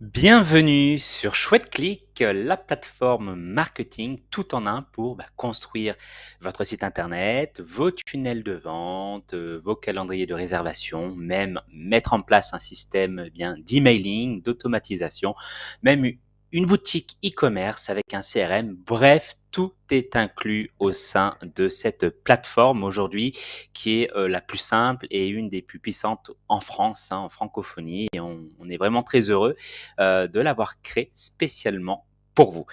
Bienvenue sur Chouette Click, la plateforme marketing tout en un pour construire votre site internet, vos tunnels de vente, vos calendriers de réservation, même mettre en place un système d'emailing, d'automatisation, même une boutique e-commerce avec un CRM. Bref, tout est inclus au sein de cette plateforme aujourd'hui qui est la plus simple et une des plus puissantes en France, en francophonie. Et on est vraiment très heureux de l'avoir créé spécialement pour vous.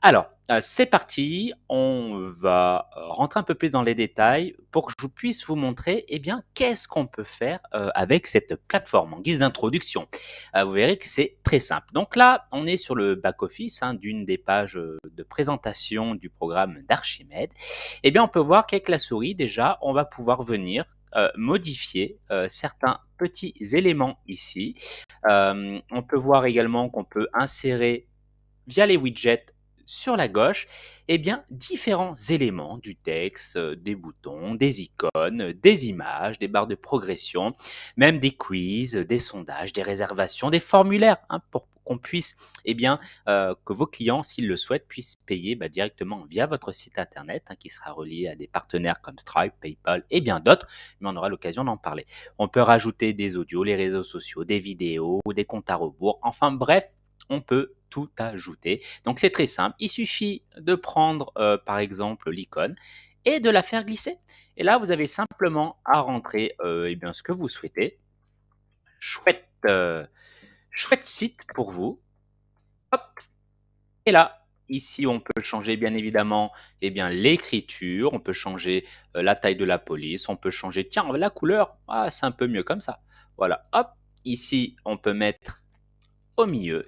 Alors, c'est parti, on va rentrer un peu plus dans les détails pour que je puisse vous montrer, qu'est-ce qu'on peut faire avec cette plateforme en guise d'introduction. Vous verrez que c'est très simple. Donc là, on est sur le back-office d'une des pages de présentation du programme d'Archimède. On peut voir qu'avec la souris, déjà, on va pouvoir venir modifier certains petits éléments ici. On peut voir également qu'on peut insérer via les widgets sur la gauche, différents éléments du texte, des boutons, des icônes, des images, des barres de progression, même des quiz, des sondages, des réservations, des formulaires, pour qu'on puisse, que vos clients, s'ils le souhaitent, puissent payer directement via votre site internet, qui sera relié à des partenaires comme Stripe, PayPal et bien d'autres, mais on aura l'occasion d'en parler. On peut rajouter des audios, les réseaux sociaux, des vidéos, des comptes à rebours, enfin bref, on peut tout ajouter. Donc c'est très simple, il suffit de prendre par exemple l'icône et de la faire glisser. Et là, vous avez simplement à rentrer ce que vous souhaitez. Chouette, chouette site pour vous. Hop, et là, ici, on peut changer bien évidemment l'écriture, on peut changer la taille de la police, on peut changer, tiens, la couleur, ah, c'est un peu mieux comme ça. Voilà, hop, ici, on peut mettre au milieu.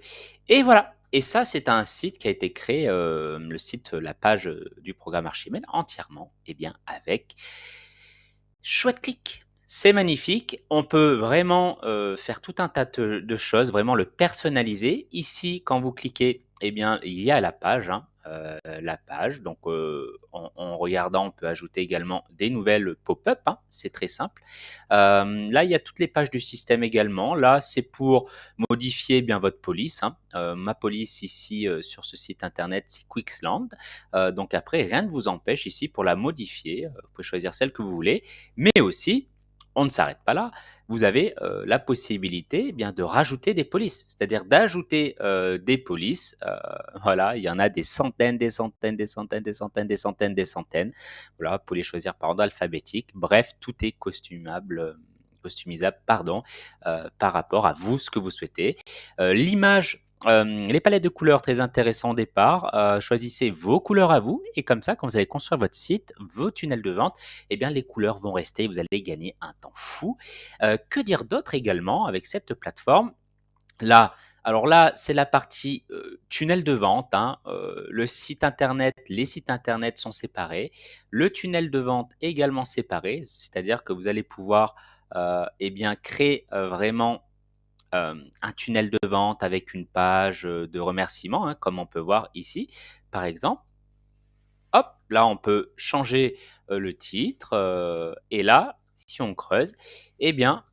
Et voilà. Et ça, c'est un site qui a été créé, le site, la page du programme Archimède, entièrement, avec Chouette Click. C'est magnifique. On peut vraiment faire tout un tas de choses, vraiment le personnaliser. Ici, quand vous cliquez, il y a la page. La page. Donc, en regardant, on peut ajouter également des nouvelles pop-up. C'est très simple. Là, il y a toutes les pages du système également. Là, c'est pour modifier votre police. Ma police ici sur ce site internet, c'est Quixland. Donc après, rien ne vous empêche ici pour la modifier. Vous pouvez choisir celle que vous voulez. Mais aussi, on ne s'arrête pas là. Vous avez la possibilité de rajouter des polices, c'est-à-dire d'ajouter des polices. Voilà, il y en a des centaines, des centaines, des centaines, des centaines, des centaines, des centaines. Voilà, vous pouvez les choisir par ordre alphabétique. Bref, tout est customisable, pardon, par rapport à vous, ce que vous souhaitez. L'image, les palettes de couleurs, très intéressant au départ. Choisissez vos couleurs à vous et comme ça, quand vous allez construire votre site, vos tunnels de vente, les couleurs vont rester. Vous allez gagner un temps fou. Que dire d'autre également avec cette plateforme? Là, alors là, c'est la partie tunnel de vente. Le site internet, les sites internet sont séparés. Le tunnel de vente également séparé, c'est-à-dire que vous allez pouvoir créer vraiment un tunnel de vente avec une page de remerciement, comme on peut voir ici, par exemple. Hop, là, on peut changer le titre. Et là, si on creuse, eh bien,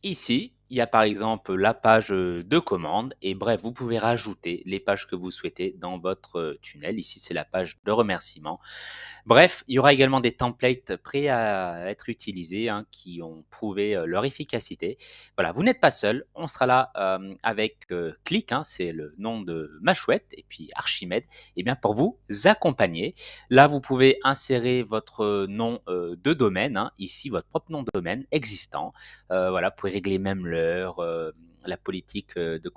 ici, il y a par exemple la page de commande et bref, vous pouvez rajouter les pages que vous souhaitez dans votre tunnel. Ici, c'est la page de remerciement. Bref, il y aura également des templates prêts à être utilisés qui ont prouvé leur efficacité. Voilà, vous n'êtes pas seul, on sera là avec Click, c'est le nom de ma chouette, et puis Archimède, pour vous accompagner. Là, vous pouvez insérer votre nom de domaine, ici votre propre nom de domaine existant. Voilà, vous pouvez régler même l'heure. La politique de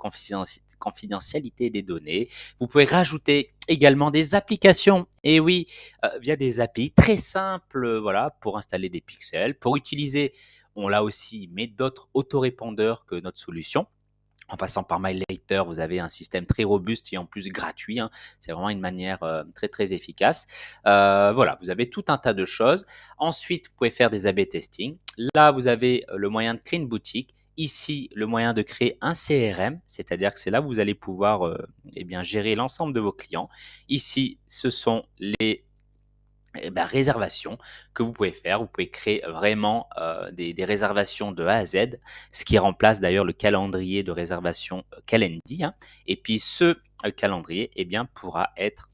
confidentialité des données. Vous pouvez rajouter également des applications. Et oui, via des API très simples, voilà, pour installer des pixels, pour utiliser, on l'a aussi, mais d'autres autorépondeurs que notre solution. En passant par MyLater, vous avez un système très robuste et en plus gratuit. C'est vraiment une manière très très efficace. Voilà, vous avez tout un tas de choses. Ensuite, vous pouvez faire des A/B testing. Là, vous avez le moyen de créer une boutique. Ici, le moyen de créer un CRM, c'est-à-dire que c'est là où vous allez pouvoir gérer l'ensemble de vos clients. Ici, ce sont réservations que vous pouvez faire. Vous pouvez créer vraiment des réservations de A à Z, ce qui remplace d'ailleurs le calendrier de réservation Calendly, hein. Et puis ce calendrier pourra être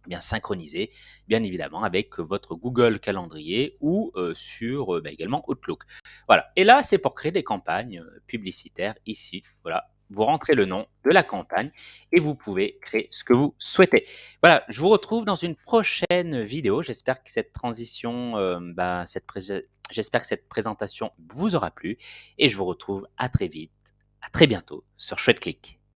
bien synchronisé, bien évidemment, avec votre Google Calendrier ou sur également Outlook. Voilà. Et là, c'est pour créer des campagnes publicitaires ici. Voilà. Vous rentrez le nom de la campagne et vous pouvez créer ce que vous souhaitez. Voilà, je vous retrouve dans une prochaine vidéo. J'espère que cette transition, j'espère que cette présentation vous aura plu et je vous retrouve à très vite, à très bientôt sur Chouette Click.